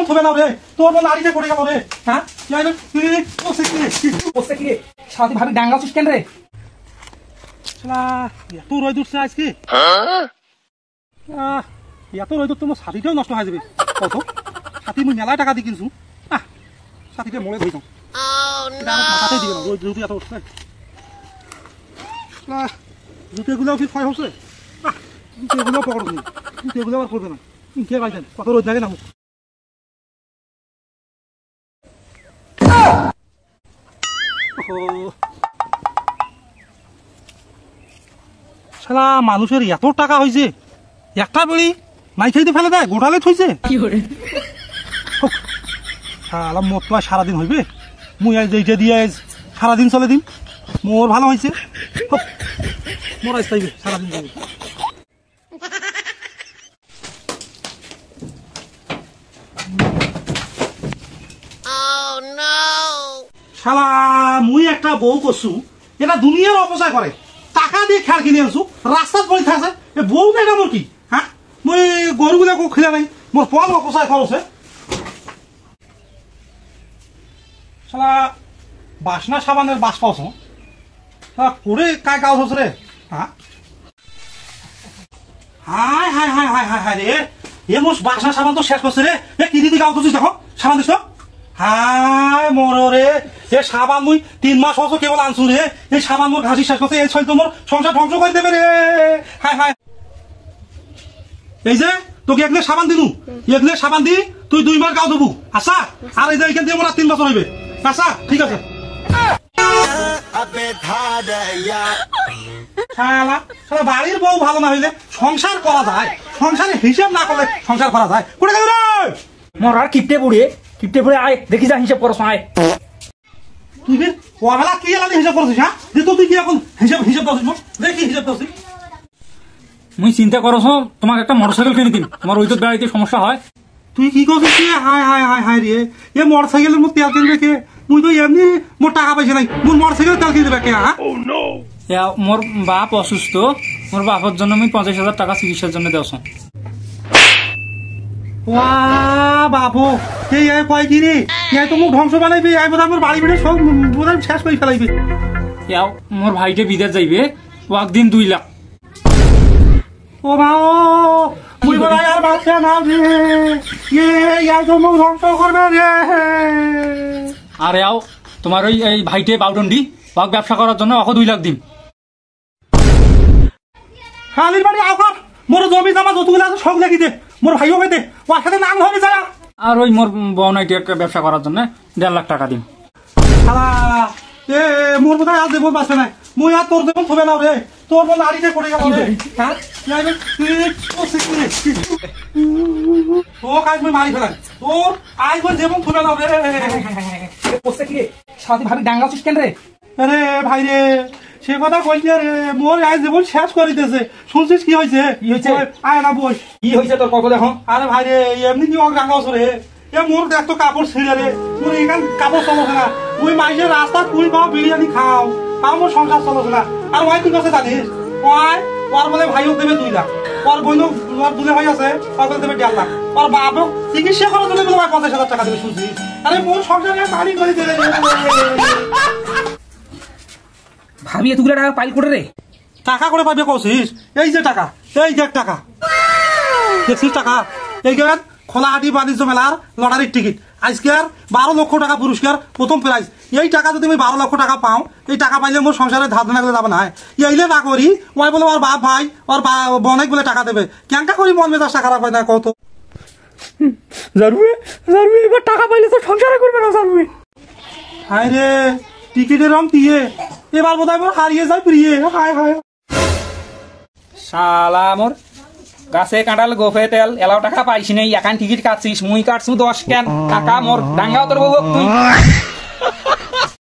থবে না রে তোর নারীতে পড়ে গেল রে হ্যাঁ সাথে ভাবি ডাঙ্গা আছিস কেন রে? এত রোদ উঠছে আজকে এত রোদ তোমার ছাতিটাও নষ্ট হয়ে যাবে কত ছাতি মুই মেলায় টাকা দিয়ে কিনছু ছাতিটা মরে ধরে যাও মাথাতেই দিবে না রোদ যেহেতু এত উঠছে জুতেগুলোও কি ক্ষয় হচ্ছে জুতেগুলোও পকড় নি জুতেগুলো আর করবে না কে পাইছেন কত রোদ লাগে না শালা মানুষের এত টাকা হয়েছে একটা বেড়ি নাই খাইতে ফেলে দেয় গোটালে থইছে শালা মোট তো সারাদিন হইবে মুই আজ এইটা দিয়ে সারাদিন চলে দিন মোর ভালো হয়েছে মোর আজ তাইবে সারাদিন যাবে শালা মুই একটা বউ করছু এটা দুনিয়ার অপচয় করে টাকা দিয়ে খেয়াল কিনে আনছু রাস্তাত পড়ে থাকছে বউ না এটা মোর কি হ্যাঁ মুই গরুগুলা খেলে নাই মোর পল অপচয় করছে শালা বাসনা সাবানের বাস পাওছ শালা করে কায় গাছ হচ্ছে রে হ্যাঁ high high high high high high রে এ মোর বাসনা সাবান তো শেষ করছে রে এ কি দিদি গাছ হচ্ছিস দেখো সাবান দিস হাই মোর রে এ সাবান মুই 3 মাস হচ্ছে কেবল আনছু রে এই সাবান মোর ঘাসি শেষ করছে এই ছয় তো মোর সংসার ধ্বংস করে দেবে রে হাই হাই এই যে তোকে একলে সাবান দিনু একলে সাবান দি তুই 2 মাস গাও দেবু আচ্ছা আর এই যে এখান দিয়ে মোর 3 বছর হইবে আচ্ছা ঠিক আছে শালা শালা বাড়ির বউ ভালো না হইলে সংসার করা যায় সংসারে হিসাব না করলে সংসার করা যায় কোথায় গেল রে মোর আর কিপটে পড়ে আয় দেখি যা হিসাব করছ আয় তুই ফির ওয়ালা কি আলাদা হিসাব করছিস হ্যাঁ যে তুই কি এখন হিসাব করছিস দেখি হিসাব করছিস মুই চিন্তা করছ তোমাকে একটা মোটরসাইকেল কিনে দিন তোমার ওই তো গাড়িতে সমস্যা হয় তুই কি করছিস হাই হাই হাই হাই রে এ মোটরসাইকেলের মধ্যে তেল কিনবে কে মুই তো এমনি মোর টাকা পয়সা নাই মোর মোটরসাইকেল তেল কিনে দেবে কে হ্যাঁ মোর বাপ অসুস্থ মোর বাপের জন্য আমি 50,000 টাকা চিকিৎসার জন্য দেওছ বাবু এই কয় কি রে তো মুখ ধ্বংস বানাইবি এই বোধ আমার বাড়ি বেড়ে সব বোধ শেষ করে ফেলাইবি মোর ভাইটে বিদেশ যাইবে ও একদিন 2 লাখ ও মা মুই বড় আর বাচ্চা না রে এই তো মুখ ধ্বংস করবে রে আরে তোমার ওই ভাইটে বাউডন্ডি ওয়াক ব্যবসা করার জন্য ওকে 2 লাখ দিন খালির বাড়ি আউকার মোর জমি জামা যতগুলো আছে সব লাগি দে মোর ভাইও দে ওর সাথে নাম হবে যায় আর ওই মোর বউনাইটি একটা ব্যবসা করার জন্য 1.5 লাখ টাকা দিন শালা এ মোর বোধহয় আর দেব বাসে নাই মুই আর তোর দেব থবে না রে তোর বল নারীতে পড়ে গেল রে হ্যাঁ ও কাজ মুই মারি ফেলাই তোর আজ বল দেব থবে না রে পোস্টে কি সাথে ভাবি ডাঙ্গা আছিস কেন রে? আরে ভাই রে সে কথা কইলি রে মোর আজ জীবন শেষ করে দিতেছে শুনছিস কি হয়েছে আয় না বই কি হয়েছে তোর কত দেখো আরে ভাই রে এমনি কি অক ডাঙ্গা রে এ মোর দেখ তো কাপড় ছিঁড়ে রে মোর এখান কাপড় চলছে না ওই মাইসের রাস্তা কুড়ি পাও বিরিয়ানি খাও তাও মোর সংসার চলছে না আর ওই তুই কাছে জানিস ওর বলে ভাইও দেবে 2 লাখ ওর বোনও দুলে ভাই আছে ওকে দেবে 1.5 লাখ ওর বাপও চিকিৎসা করার জন্য বলে 50,000 টাকা দেবে শুনছিস আরে মোর সংসারে বাড়ি করে দেবে ভাবি এতগুলো টাকা পাইল করে রে টাকা করে পাবে কছিস এই যে টাকা এই দেখ টাকা দেখছিস টাকা এই গেল খোলাহাটি বাণিজ্য মেলার লটারির টিকিট আজকে আর 12 লক্ষ টাকা পুরস্কার প্রথম প্রাইজ এই টাকা যদি আমি 12 লক্ষ টাকা পাও এই টাকা পাইলে মোর সংসারে ধার না করে যাবে না এইলে না করি ওই বলে ওর বাপ ভাই ওর বনেক বলে টাকা দেবে কেনটা করি মন মেজাজটা খারাপ হয় না কত জারুয়ে এবার টাকা পাইলে তো সংসারে করবে না জারুয়ে হায় রে টিকিটের রং দিয়ে এবার বোধহয় মোর হারিয়ে যায় প্রিয়ে হায় হায় শালা মোর গাছে কাঁঠাল গোফে তেল এলাও টাকা পাইছি নাই এখান টিকিট কাটছিস মুই কাটছু 10 কেন টাকা মোর ডাঙ্গাও তোর বউ তুই